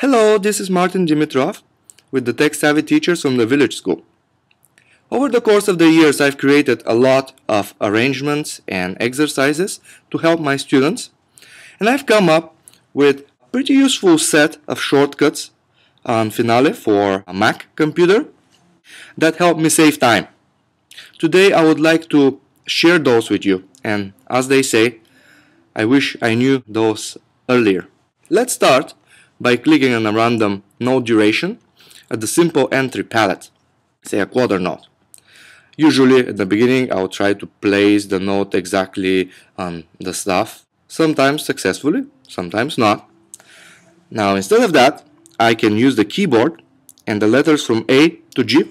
Hello, this is Martin Dimitrov with the tech-savvy teachers from the Village School. Over the course of the years, I've created a lot of arrangements and exercises to help my students, and I've come up with a pretty useful set of shortcuts on Finale for a Mac computer that help me save time. Today, I would like to share those with you, and as they say, I wish I knew those earlier. Let's start by clicking on a random note duration at the simple entry palette, say a quarter note. Usually at the beginning I will try to place the note exactly on the stuff, sometimes successfully, sometimes not. Now instead of that, I can use the keyboard and the letters from A to G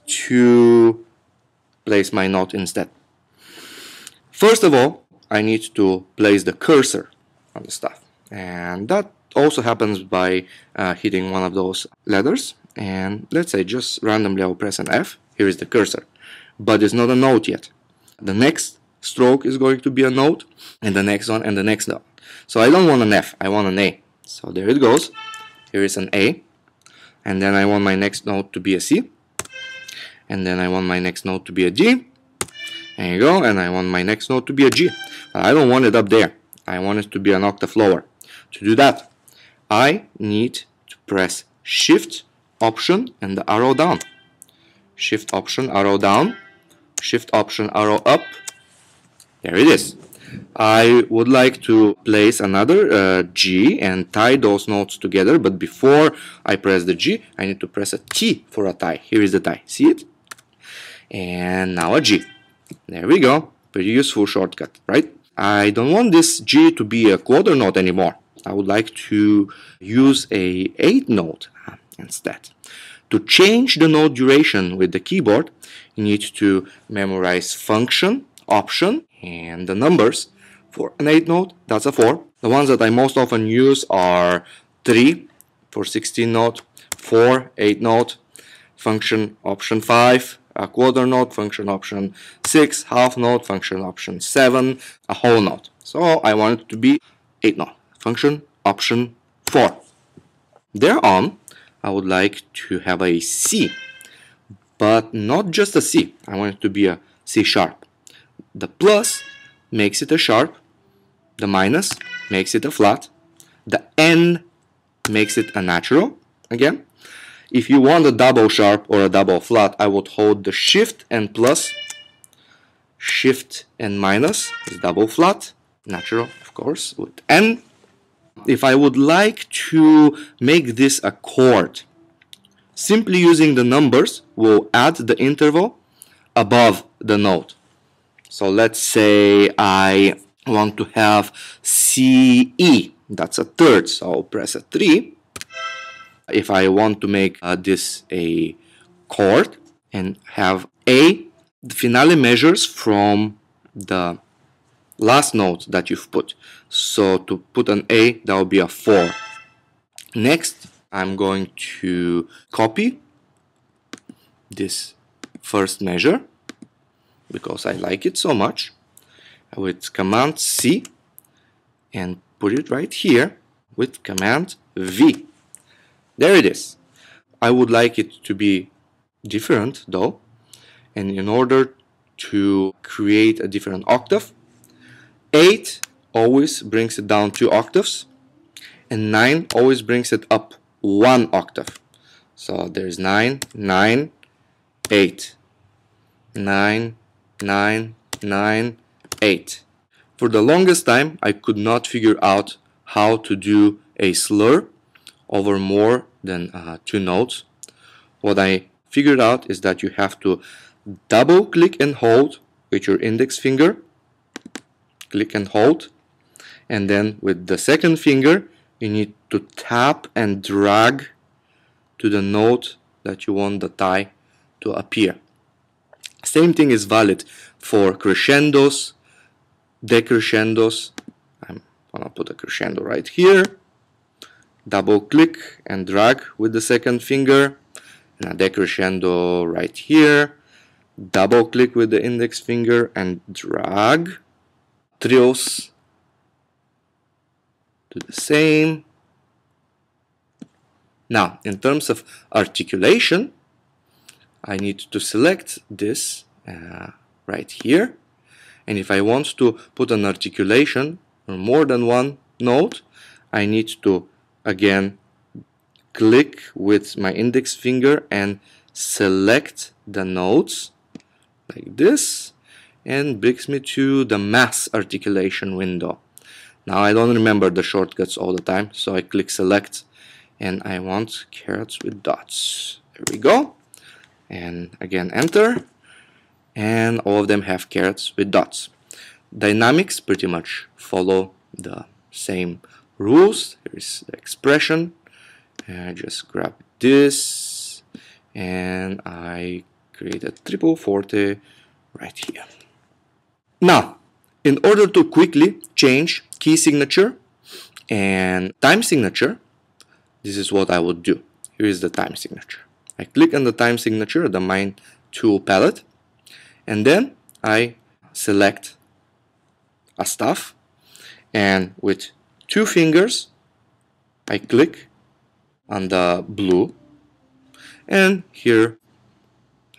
to place my note instead. First of all, I need to place the cursor on the stuff, and that also happens by hitting one of those letters. And let's say just randomly I'll press an F. Here is the cursor, but it's not a note yet. The next stroke is going to be a note, and the next one, and the next note. So I don't want an F, I want an A. So there it goes. Here is an A, and then I want my next note to be a C, and then I want my next note to be a D. There you go, and I want my next note to be a G. I don't want it up there. I want it to be an octave lower. To do that, I need to press Shift, Option, and the arrow down. Shift, Option, arrow down. Shift, Option, arrow up. There it is. I would like to place another G and tie those notes together, but before I press the G, I need to press a T for a tie. Here is the tie. See it? And now a G. There we go. Pretty useful shortcut, right? I don't want this G to be a quarter note anymore. I would like to use a 8th note instead. To change the note duration with the keyboard, you need to memorize function, option, and the numbers. For an 8th note, that's a 4. The ones that I most often use are 3 for 16 note, 4, 8 note, function option 5, a quarter note, function option 6, half note, function option 7, a whole note. So I want it to be 8 note. Function option 4. Thereon, I would like to have a C, but not just a C. I want it to be a C sharp. The plus makes it a sharp, the minus makes it a flat, the N makes it a natural again. If you want a double sharp or a double flat, I would hold the Shift and plus. Shift and minus is double flat, natural of course, with N. If I would like to make this a chord, simply using the numbers will add the interval above the note. So let's say I want to have CE, that's a third, so I'll press a 3. If I want to make this a chord and have A, the finale measures from the last note that you've put. So to put an A, that will be a 4. Next, I'm going to copy this first measure because I like it so much with Command C and put it right here with Command V. There it is. I would like it to be different though, and in order to create a different octave, 8 always brings it down 2 octaves, and 9 always brings it up 1 octave. So there's 9, 9, 8. 9, 9, 9, 8. For the longest time, I could not figure out how to do a slur over more than 2 notes. What I figured out is that you have to double click and hold with your index finger, click and hold, and then with the second finger you need to tap and drag to the note that you want the tie to appear. Same thing is valid for crescendos, decrescendos. I'm gonna put a crescendo right here, double click and drag with the second finger, and a decrescendo right here, double click with the index finger and drag. Trills do the same, Now, in terms of articulation, I need to select this right here. And if I want to put an articulation on more than one note, I need to again click with my index finger and select the notes like this, and brings me to the mass articulation window. Now I don't remember the shortcuts all the time, so I click select and I want carrots with dots. There we go. And again enter, and all of them have carrots with dots. Dynamics pretty much follow the same rules. Here's the expression. I just grab this and I create a triple forte right here. Now, in order to quickly change key signature and time signature, this is what I would do. Here is the time signature. I click on the time signature, the Mine Tool palette, and then I select a stuff, and with 2 fingers I click on the blue, and here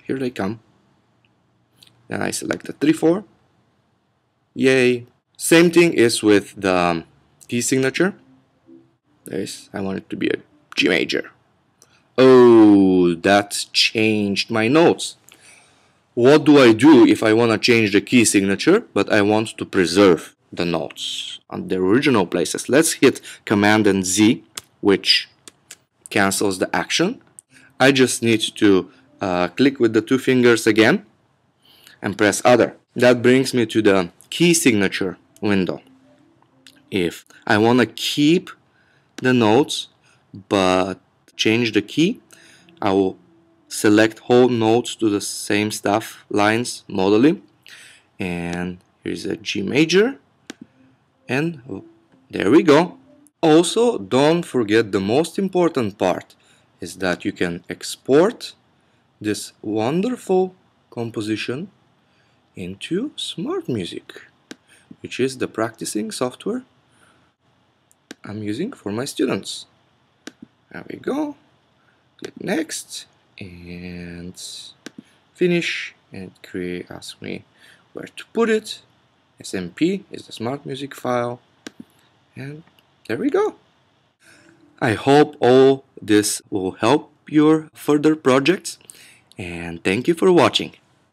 they come. Then I select the 3/4. Yay! Same thing is with the key signature. I want it to be a G major. Oh, that's changed my notes. What do I do if I want to change the key signature, but I want to preserve the notes on their original places? Let's hit Command and Z, which cancels the action. I just need to click with the 2 fingers again and press Other. That brings me to the key signature window. If I want to keep the notes but change the key, I will select whole notes to the same stuff lines modally, and here's a G major, and there we go. Also, don't forget the most important part is that you can export this wonderful composition into Smart Music, which is the practicing software I'm using for my students. There we go. Click next and finish, and ask me where to put it. SMP is the Smart Music file, and there we go. I hope all this will help your further projects, and thank you for watching.